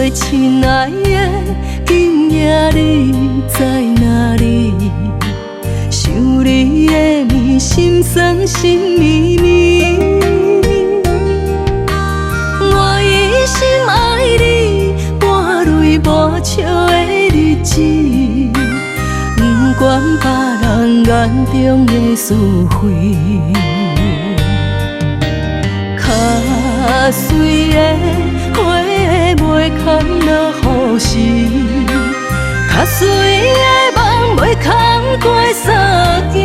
做亲爱的，今夜你在哪里？想你的面，心酸心绵绵。我一心爱你，半泪半笑的日子，不管别人眼中的是非。较水的花袂堪落雨时，较水的梦袂堪过三更。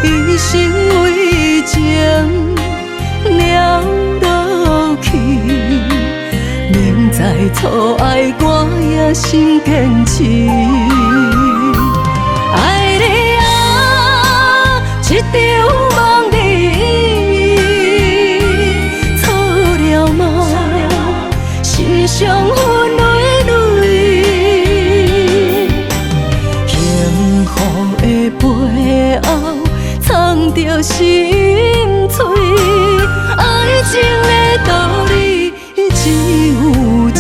一生为情了落去，明知错爱我也心坚持。爱你啊，一场梦里。伤痕累累，幸福的背后藏着心碎，爱情的道理只有痴。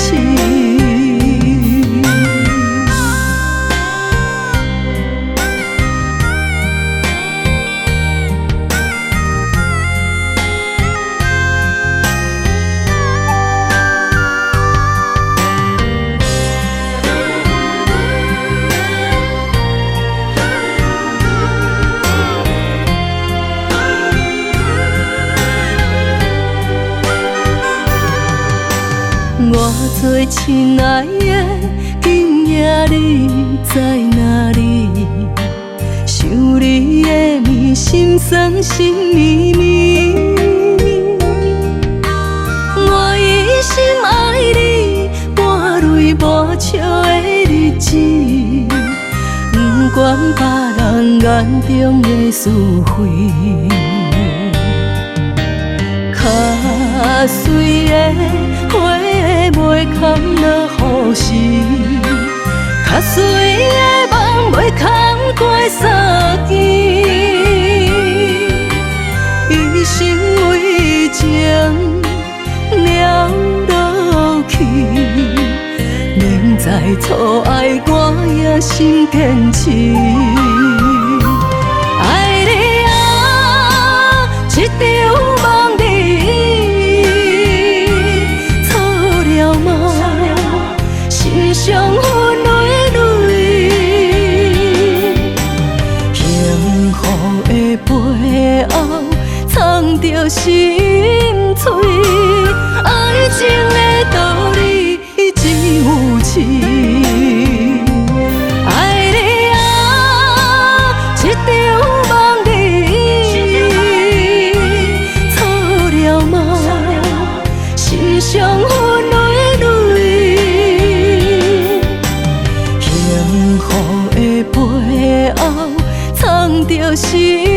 我做亲爱的，今夜你在哪里？想你的面，心酸心绵绵。我一心爱你，半泪半笑的日子，不管别人眼中的是非。较水的花袂堪落雨时，较水的梦袂堪过三更。一生为情了落去，明知错爱我也心坚持。爱你啊，一场梦里。伤痕累累，幸福的背后藏着心碎，爱情的道理只有痴。爱你啊，一场梦里错了梦，是伤痕累累。幸福的背后藏着心。